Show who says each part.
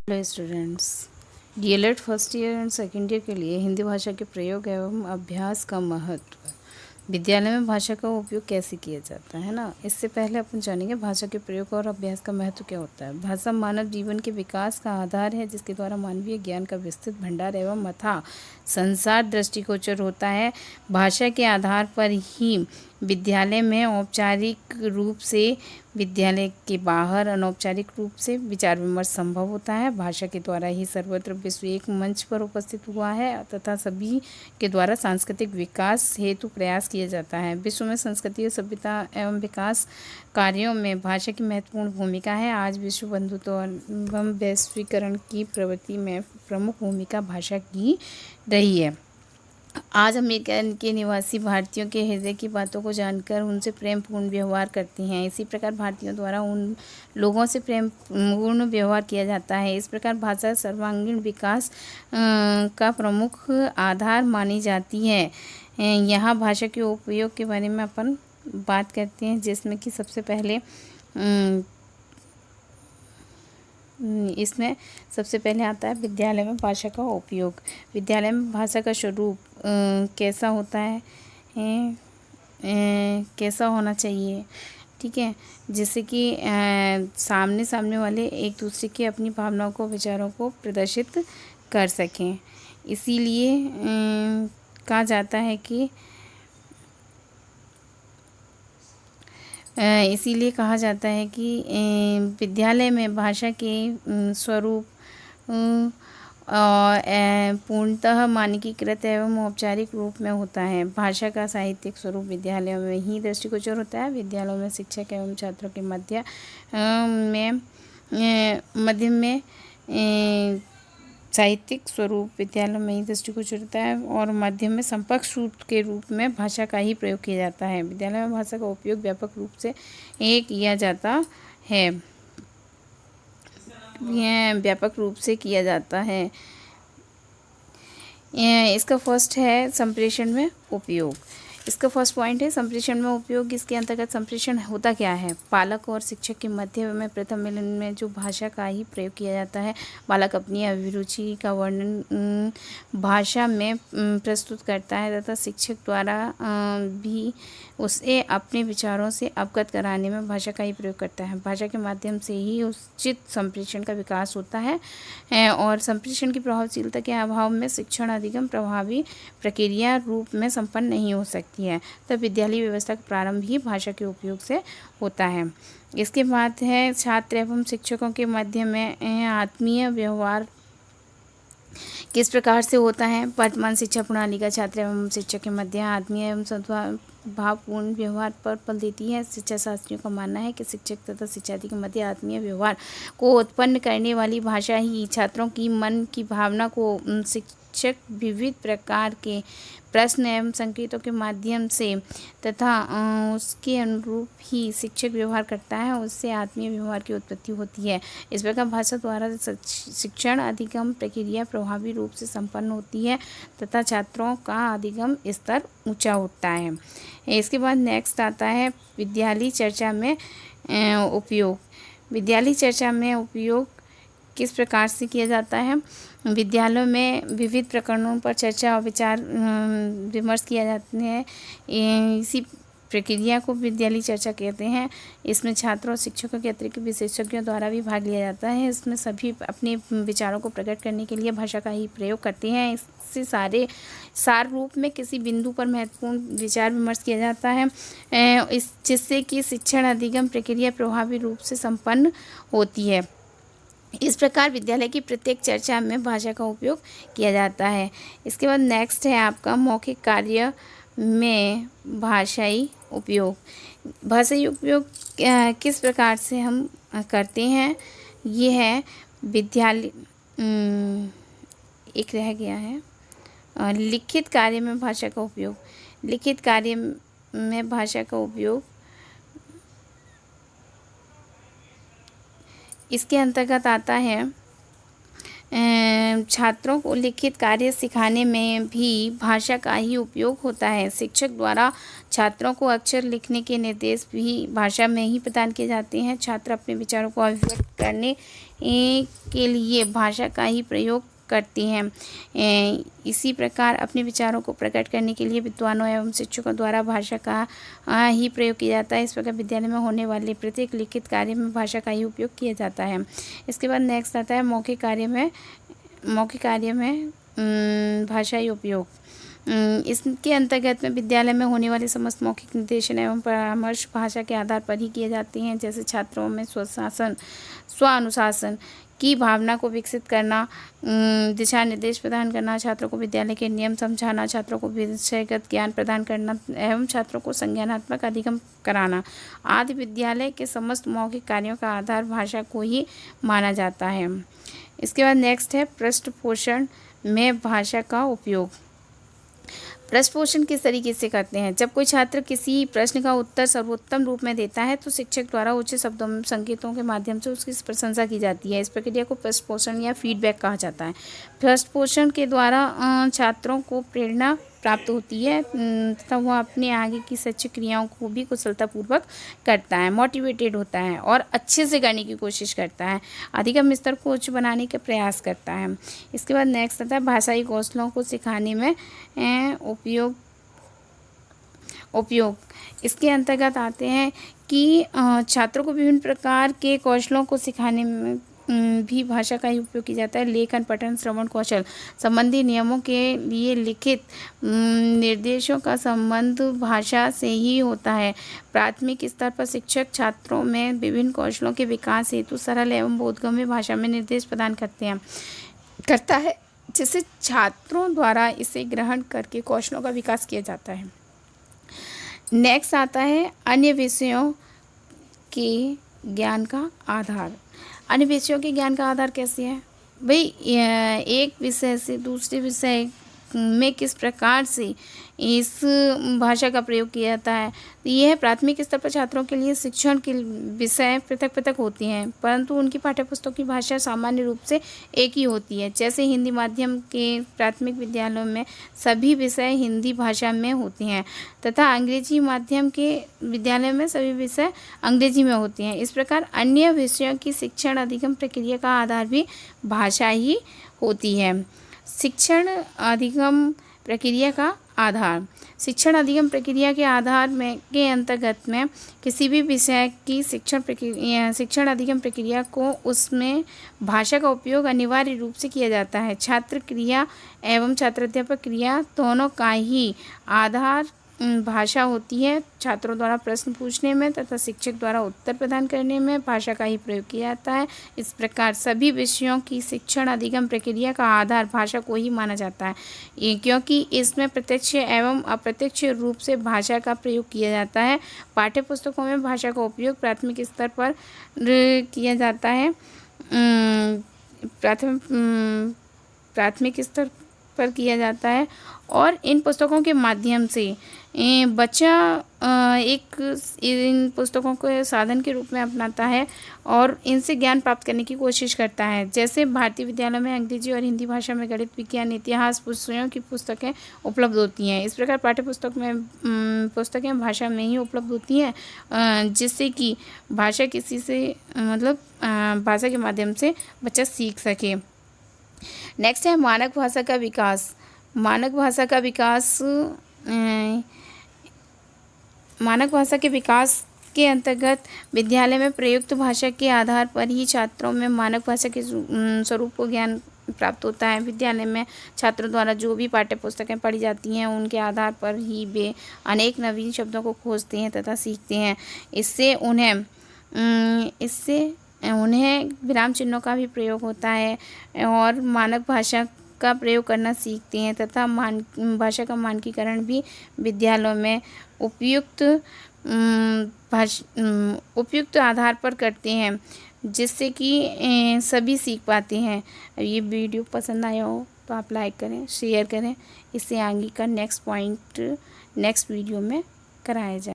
Speaker 1: Hello students, DElEd first year and second year के लिए हिंदी भाषा के प्रयोग एवं अभ्यास का महत्व। विद्यालय में भाषा का उपयोग कैसे किया जाता है ना। इससे पहले अपन जानेंगे भाषा के प्रयोग और अभ्यास का महत्व क्या होता है। भाषा मानव जीवन के विकास का आधार है, जिसके द्वारा मानवीय ज्ञान का विस्तृत भंडार एवं अथाह संसार दृष्टिगोचर होता है। भाषा के आधार पर ही विद्यालय में औपचारिक रूप से, विद्यालय के बाहर अनौपचारिक रूप से विचार विमर्श संभव होता है। भाषा के द्वारा ही सर्वत्र विश्व एक मंच पर उपस्थित हुआ है तथा सभी के द्वारा सांस्कृतिक विकास हेतु प्रयास किया जाता है। विश्व में संस्कृति, सभ्यता एवं विकास कार्यों में भाषा की महत्वपूर्ण भूमिका है। आज विश्व बंधुत्व एवं वैश्वीकरण की प्रवृत्ति में प्रमुख भूमिका भाषा की रही है। आज अमेरिका के निवासी भारतीयों के हृदय की बातों को जानकर उनसे प्रेमपूर्ण व्यवहार करते हैं। इसी प्रकार भारतीयों द्वारा उन लोगों से प्रेमपूर्ण व्यवहार किया जाता है। इस प्रकार भाषा सर्वांगीण विकास का प्रमुख आधार मानी जाती है। यहाँ भाषा के उपयोग के बारे में अपन बात करते हैं, जिसमें कि सबसे पहले इसमें सबसे पहले आता है विद्यालय में भाषा का उपयोग। विद्यालय में भाषा का स्वरूप कैसा होता है, कैसा होना चाहिए, ठीक है। जैसे कि सामने वाले एक दूसरे के अपनी भावनाओं को, विचारों को प्रदर्शित कर सकें। इसीलिए कहा जाता है कि इसीलिए कहा जाता है कि विद्यालय में भाषा के स्वरूप पूर्णतः मानकीकृत एवं औपचारिक रूप में होता है। भाषा का साहित्यिक स्वरूप विद्यालयों में ही दृष्टिगोचर होता है। विद्यालयों में शिक्षक एवं छात्रों के मध्य में साहित्यिक स्वरूप विद्यालय में ही दृष्टिगोचर होता है और माध्यम में संपर्क सूत्र के रूप में भाषा का ही प्रयोग किया जाता है। विद्यालय में भाषा का उपयोग व्यापक रूप से किया जाता है। यह व्यापक रूप से किया जाता है। इसका फर्स्ट है संप्रेषण में उपयोग। इसका फर्स्ट पॉइंट है संप्रेषण में उपयोग। इसके अंतर्गत संप्रेषण होता क्या है। पालक और शिक्षक के मध्य में प्रथम मिलन में जो भाषा का ही प्रयोग किया जाता है। बालक अपनी अभिरुचि का वर्णन भाषा में प्रस्तुत करता है तथा शिक्षक द्वारा भी उसे अपने विचारों से अवगत कराने में भाषा का ही प्रयोग करता है। भाषा के माध्यम से ही उचित संप्रेषण का विकास होता है और संप्रेषण की प्रभावशीलता के अभाव में शिक्षण अधिगम प्रभावी प्रक्रिया रूप में संपन्न नहीं हो सकती है। तब विद्यालय व्यवस्था का प्रारंभ ही भाषा के उपयोग से होता है। इसके बाद है छात्र एवं शिक्षकों के मध्य में आत्मीय व्यवहार किस प्रकार से होता है। वर्तमान शिक्षा प्रणाली का छात्र एवं शिक्षक के मध्य आत्मीय एवं सद्भावपूर्ण व्यवहार पर बल देती है। शिक्षा शास्त्रियों का मानना है कि शिक्षक तथा शिक्षार्थी के मध्य आत्मीय व्यवहार को उत्पन्न करने वाली भाषा ही छात्रों की मन की भावना को शिक्षक विविध प्रकार के प्रश्न एवं संकेतों के माध्यम से तथा उसके अनुरूप ही शिक्षक व्यवहार करता है, उससे आत्मीय व्यवहार की उत्पत्ति होती है। इस प्रकार भाषा द्वारा शिक्षण अधिगम प्रक्रिया प्रभावी रूप से संपन्न होती है तथा छात्रों का अधिगम स्तर ऊंचा होता है। इसके बाद नेक्स्ट आता है विद्यालय चर्चा में उपयोग। विद्यालय चर्चा में उपयोग किस प्रकार से किया जाता है। विद्यालयों में विविध प्रकरणों पर चर्चा और विचार विमर्श किया जाते हैं। इसी प्रक्रिया को विद्यालय चर्चा कहते हैं। इसमें छात्रों और शिक्षकों के अतिरिक्त विशेषज्ञों द्वारा भी भाग लिया जाता है। इसमें सभी अपने विचारों को प्रकट करने के लिए भाषा का ही प्रयोग करते हैं। इससे सार रूप में किसी बिंदु पर महत्वपूर्ण विचार विमर्श किया जाता है, जिससे कि शिक्षण अधिगम प्रक्रिया प्रभावी रूप से संपन्न होती है। इस प्रकार विद्यालय की प्रत्येक चर्चा में भाषा का उपयोग किया जाता है। इसके बाद नेक्स्ट है आपका मौखिक कार्य में भाषाई उपयोग। भाषाई उपयोग किस प्रकार से हम करते हैं, ये है विद्यालय एक रह गया है लिखित कार्य में भाषा का उपयोग। लिखित कार्य में भाषा का उपयोग इसके अंतर्गत आता है छात्रों को लिखित कार्य सिखाने में भी भाषा का ही उपयोग होता है। शिक्षक द्वारा छात्रों को अक्षर लिखने के निर्देश भी भाषा में ही प्रदान किए जाते हैं। छात्र अपने विचारों को अभिव्यक्त करने के लिए भाषा का ही प्रयोग करती हैं। इसी प्रकार अपने विचारों को प्रकट करने के लिए विद्वानों एवं शिक्षकों द्वारा भाषा का ही प्रयोग किया जाता है। इस प्रकार विद्यालय में होने वाले प्रत्येक लिखित कार्य में भाषा का ही उपयोग किया जाता है। इसके बाद नेक्स्ट आता है मौखिक कार्य में भाषाई उपयोग। इसके अंतर्गत में विद्यालय में होने वाले समस्त मौखिक निर्देशन एवं परामर्श भाषा के आधार पर ही किए जाते हैं। जैसे छात्रों में स्वानुशासन की भावना को विकसित करना, दिशा निर्देश प्रदान करना, छात्रों को विद्यालय के नियम समझाना, छात्रों को विषयगत ज्ञान प्रदान करना एवं छात्रों को संज्ञानात्मक अधिगम कराना आदि विद्यालय के समस्त मौखिक कार्यों का आधार भाषा को ही माना जाता है। इसके बाद नेक्स्ट है पृष्ठपोषण में भाषा का उपयोग। पृष्ठपोषण किस तरीके से करते हैं? जब कोई छात्र किसी प्रश्न का उत्तर सर्वोत्तम रूप में देता है तो शिक्षक द्वारा उचित शब्दों संकेतों के माध्यम से उसकी प्रशंसा की जाती है। इस प्रक्रिया को पृष्ठपोषण या फीडबैक कहा जाता है। पृष्ठपोषण के द्वारा छात्रों को प्रेरणा प्राप्त होती है तथा वह अपने आगे की शैक्षिक क्रियाओं को भी कुशलतापूर्वक करता है, मोटिवेटेड होता है और अच्छे से करने की कोशिश करता है, अधिगम स्तर को उच्च बनाने का प्रयास करता है। इसके बाद नेक्स्ट आता है भाषाई कौशलों को सिखाने में उपयोग। इसके अंतर्गत आते हैं कि छात्रों को विभिन्न प्रकार के कौशलों को सिखाने में भी भाषा का ही उपयोग किया जाता है। लेखन, पठन, श्रवण कौशल संबंधी नियमों के लिए लिखित निर्देशों का संबंध भाषा से ही होता है। प्राथमिक स्तर पर शिक्षक छात्रों में विभिन्न कौशलों के विकास हेतु सरल एवं बोधगम्य भाषा में निर्देश प्रदान करता है, जिससे छात्रों द्वारा इसे ग्रहण करके कौशलों का विकास किया जाता है। नेक्स्ट आता है अन्य विषयों के ज्ञान का आधार। अन्य विषयों के ज्ञान का आधार कैसे है भाई? एक विषय से दूसरे विषय में किस प्रकार से इस भाषा का प्रयोग किया जाता है। तो यह प्राथमिक स्तर पर छात्रों के लिए शिक्षण के विषय पृथक पृथक होती हैं, परंतु उनकी पाठ्यपुस्तकों की भाषा सामान्य रूप से एक ही होती है। जैसे हिंदी माध्यम के प्राथमिक विद्यालयों में सभी विषय हिंदी भाषा में होते हैं तथा अंग्रेजी माध्यम के विद्यालयों में सभी विषय अंग्रेजी में होते हैं। इस प्रकार अन्य विषयों की शिक्षण अधिगम प्रक्रिया का आधार भी भाषा ही होती है। शिक्षण अधिगम प्रक्रिया का आधार। शिक्षण अधिगम प्रक्रिया के आधार में के अंतर्गत में किसी भी विषय की शिक्षण अधिगम प्रक्रिया को उसमें भाषा का उपयोग अनिवार्य रूप से किया जाता है। छात्र क्रिया एवं छात्राध्यापक क्रिया दोनों का ही आधार भाषा होती है। छात्रों द्वारा प्रश्न पूछने में तथा शिक्षक द्वारा उत्तर प्रदान करने में भाषा का ही प्रयोग किया जाता है। इस प्रकार सभी विषयों की शिक्षण अधिगम प्रक्रिया का आधार भाषा को ही माना जाता है, क्योंकि इसमें प्रत्यक्ष एवं अप्रत्यक्ष रूप से भाषा का प्रयोग किया जाता है। पाठ्यपुस्तकों में भाषा का उपयोग प्राथमिक स्तर पर किया जाता है। प्राथमिक स्तर पर किया जाता है और इन पुस्तकों के माध्यम से बच्चा इन पुस्तकों को साधन के रूप में अपनाता है और इनसे ज्ञान प्राप्त करने की कोशिश करता है। जैसे भारतीय विद्यालयों में अंग्रेजी और हिंदी भाषा में गणित, विज्ञान, इतिहास विषयों की पुस्तकें उपलब्ध होती हैं। इस प्रकार पाठ्यपुस्तक में पुस्तकें भाषा में ही उपलब्ध होती हैं, जिससे कि भाषा भाषा के माध्यम से बच्चा सीख सके। नेक्स्ट है मानक भाषा का विकास। मानक भाषा के विकास के अंतर्गत विद्यालय में प्रयुक्त भाषा के आधार पर ही छात्रों में मानक भाषा के स्वरूप को ज्ञान प्राप्त होता है। विद्यालय में छात्रों द्वारा जो भी पाठ्य पुस्तकें पढ़ी जाती हैं उनके आधार पर ही वे अनेक नवीन शब्दों को खोजते हैं तथा सीखते हैं। इससे उन्हें विराम चिन्हों का भी प्रयोग होता है और मानक भाषा का प्रयोग करना सीखते हैं तथा भाषा का मानकीकरण भी विद्यालयों में उपयुक्त आधार पर करते हैं, जिससे कि सभी सीख पाते हैं। ये वीडियो पसंद आया हो तो आप लाइक करें, शेयर करें। इससे आगे का नेक्स्ट वीडियो में कराया जाए।